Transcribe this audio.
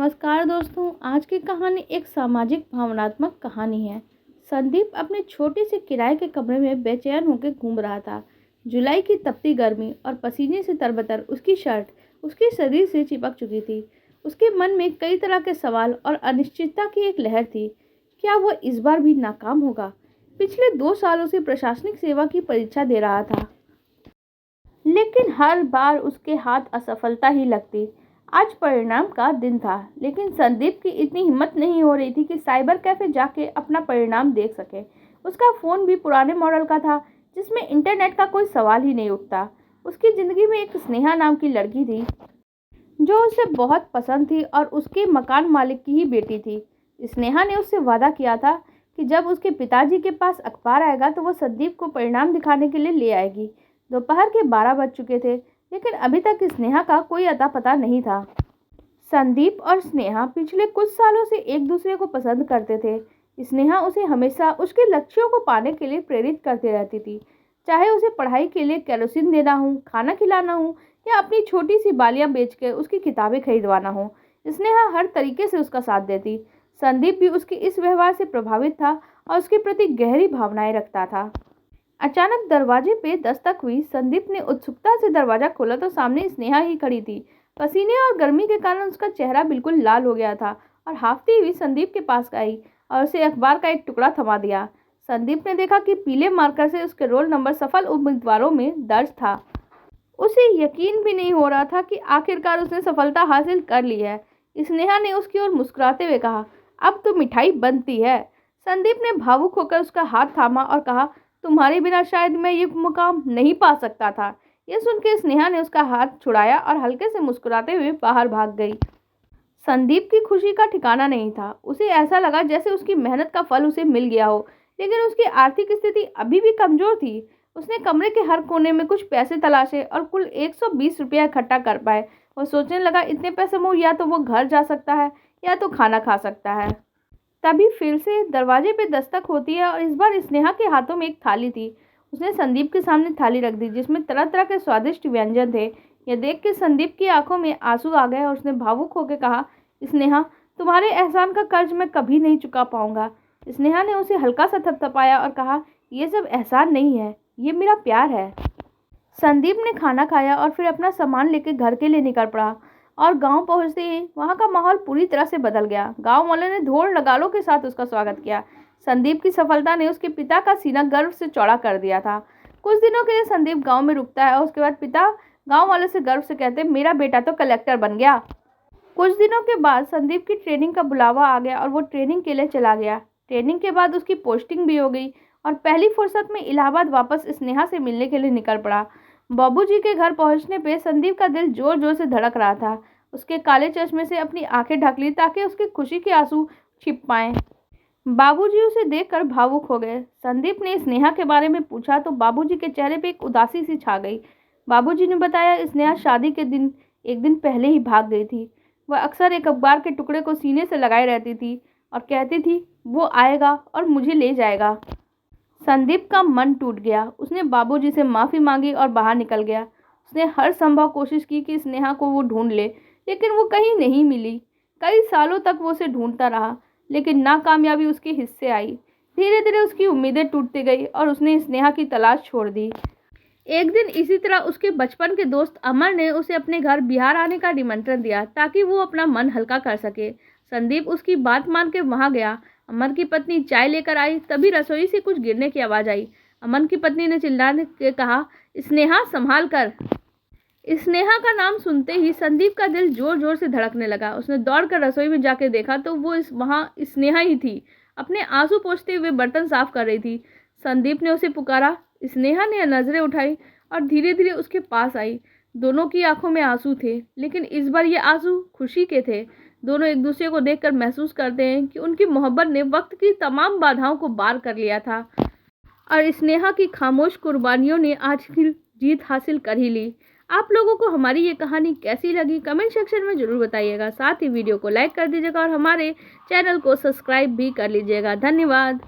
नमस्कार दोस्तों। आज की कहानी एक सामाजिक भावनात्मक कहानी है। संदीप अपने छोटे से किराए के कमरे में बेचैन होकर घूम रहा था। जुलाई की तपती गर्मी और पसीने से तरबतर उसकी शर्ट उसके शरीर से चिपक चुकी थी। उसके मन में कई तरह के सवाल और अनिश्चितता की एक लहर थी। क्या वह इस बार भी नाकाम होगा? पिछले 2 सालों से प्रशासनिक सेवा की परीक्षा दे रहा था, लेकिन हर बार उसके हाथ असफलता ही लगती। आज परिणाम का दिन था, लेकिन संदीप की इतनी हिम्मत नहीं हो रही थी कि साइबर कैफे जाके अपना परिणाम देख सके। उसका फ़ोन भी पुराने मॉडल का था, जिसमें इंटरनेट का कोई सवाल ही नहीं उठता। उसकी ज़िंदगी में एक स्नेहा नाम की लड़की थी, जो उसे बहुत पसंद थी और उसके मकान मालिक की ही बेटी थी। स्नेहा ने उससे वादा किया था कि जब उसके पिताजी के पास अखबार आएगा तो वह संदीप को परिणाम दिखाने के लिए ले आएगी। दोपहर के 12 बज चुके थे, लेकिन अभी तक स्नेहा का कोई अता पता नहीं था। संदीप और स्नेहा पिछले कुछ सालों से एक दूसरे को पसंद करते थे। स्नेहा उसे हमेशा उसके लक्ष्यों को पाने के लिए प्रेरित करती रहती थी, चाहे उसे पढ़ाई के लिए केरोसिन देना हो, खाना खिलाना हो या अपनी छोटी सी बालियां बेचकर उसकी किताबें खरीदवाना हो। स्नेहा हर तरीके से उसका साथ देती। संदीप भी उसके इस व्यवहार से प्रभावित था और उसके प्रति गहरी भावनाएं रखता था। अचानक दरवाजे पे दस्तक हुई। संदीप ने उत्सुकता से दरवाजा खोला तो सामने स्नेहा ही खड़ी थी। पसीने और गर्मी के कारण उसका चेहरा बिल्कुल लाल हो गया था और हांफती हुई संदीप के पास आई और उसे अखबार का एक टुकड़ा थमा दिया। संदीप ने देखा कि पीले मार्कर से उसके रोल नंबर सफल उम्मीदवारों में दर्ज था। उसे यकीन भी नहीं हो रहा था कि आखिरकार उसने सफलता हासिल कर ली है। स्नेहा ने उसकी ओर मुस्कुराते हुए कहा, अब तो मिठाई बनती है। संदीप ने भावुक होकर उसका हाथ थामा और कहा, तुम्हारे बिना शायद मैं ये मुकाम नहीं पा सकता था। यह सुनकर स्नेहा ने उसका हाथ छुड़ाया और हल्के से मुस्कुराते हुए बाहर भाग गई। संदीप की खुशी का ठिकाना नहीं था। उसे ऐसा लगा जैसे उसकी मेहनत का फल उसे मिल गया हो, लेकिन उसकी आर्थिक स्थिति अभी भी कमजोर थी। उसने कमरे के हर कोने में कुछ पैसे तलाशे और कुल 120 रुपया इकट्ठा कर पाए। वह सोचने लगा, इतने पैसे में या तो वो घर जा सकता है या तो खाना खा सकता है। तभी फिर से दरवाजे पे दस्तक होती है और इस बार स्नेहा के हाथों में एक थाली थी। उसने संदीप के सामने थाली रख दी, जिसमें तरह तरह के स्वादिष्ट व्यंजन थे। यह देख के संदीप की आंखों में आंसू आ गए और उसने भावुक होकर कहा, स्नेहा, तुम्हारे एहसान का कर्ज मैं कभी नहीं चुका पाऊंगा। स्नेहा ने उसे हल्का सा थपथपाया और कहा, यह सब एहसान नहीं है, ये मेरा प्यार है। संदीप ने खाना खाया और फिर अपना सामान लेकर घर के लिए निकल पड़ा और गांव पहुंचते ही वहां का माहौल पूरी तरह से बदल गया। गांव वालों ने ढोल नगाड़ों के साथ उसका स्वागत किया। संदीप की सफलता ने उसके पिता का सीना गर्व से चौड़ा कर दिया था। कुछ दिनों के लिए संदीप गांव में रुकता है और उसके बाद पिता गांव वालों से गर्व से कहते, मेरा बेटा तो कलेक्टर बन गया। कुछ दिनों के बाद संदीप की ट्रेनिंग का बुलावा आ गया और वो ट्रेनिंग के लिए चला गया। ट्रेनिंग के बाद उसकी पोस्टिंग भी हो गई और पहली फुर्सत में इलाहाबाद वापस स्नेहा से मिलने के लिए निकल पड़ा। बाबूजी के घर पहुंचने पे संदीप का दिल जोर जोर से धड़क रहा था। उसके काले चश्मे से अपनी आंखें ढक ली ताकि उसके खुशी के आंसू छिप पाएं। बाबूजी उसे देखकर भावुक हो गए। संदीप ने स्नेहा के बारे में पूछा तो बाबूजी के चेहरे पे एक उदासी सी छा गई। बाबूजी ने बताया, स्नेहा शादी के दिन एक दिन पहले ही भाग गई थी। वह अक्सर एक अखबार के टुकड़े को सीने से लगाए रहती थी और कहती थी, वो आएगा और मुझे ले जाएगा। संदीप का मन टूट गया। उसने बाबूजी से माफ़ी मांगी और बाहर निकल गया। उसने हर संभव कोशिश की कि स्नेहा को वो ढूंढ ले, लेकिन वो कहीं नहीं मिली। कई सालों तक वो उसे ढूंढता रहा, लेकिन नाकामयाबी उसके हिस्से आई। धीरे धीरे उसकी उम्मीदें टूटती गई और उसने स्नेहा की तलाश छोड़ दी। एक दिन इसी तरह उसके बचपन के दोस्त अमर ने उसे अपने घर बिहार आने का निमंत्रण दिया ताकि वो अपना मन हल्का कर सके। संदीप उसकी बात मान के वहां गया। अमर की पत्नी चाय लेकर आई, तभी रसोई से कुछ गिरने की आवाज़ आई। अमन की पत्नी ने चिल्लाने के कहा, स्नेहा, संभाल कर। स्नेहा का नाम सुनते ही संदीप का दिल जोर जोर से धड़कने लगा। उसने दौड़कर रसोई में जाकर देखा तो वो वहाँ स्नेहा ही थी। अपने आंसू पोंछते हुए बर्तन साफ कर रही थी। संदीप ने उसे पुकारा। स्नेहा ने नजरें उठाई और धीरे धीरे उसके पास आई। दोनों की आंखों में आंसू थे, लेकिन इस बार ये आंसू खुशी के थे। दोनों एक दूसरे को देखकर महसूस करते हैं कि उनकी मोहब्बत ने वक्त की तमाम बाधाओं को पार कर लिया था और स्नेहा की खामोश कुर्बानियों ने आज की जीत हासिल कर ही ली। आप लोगों को हमारी ये कहानी कैसी लगी कमेंट सेक्शन में ज़रूर बताइएगा। साथ ही वीडियो को लाइक कर दीजिएगा और हमारे चैनल को सब्सक्राइब भी कर लीजिएगा। धन्यवाद।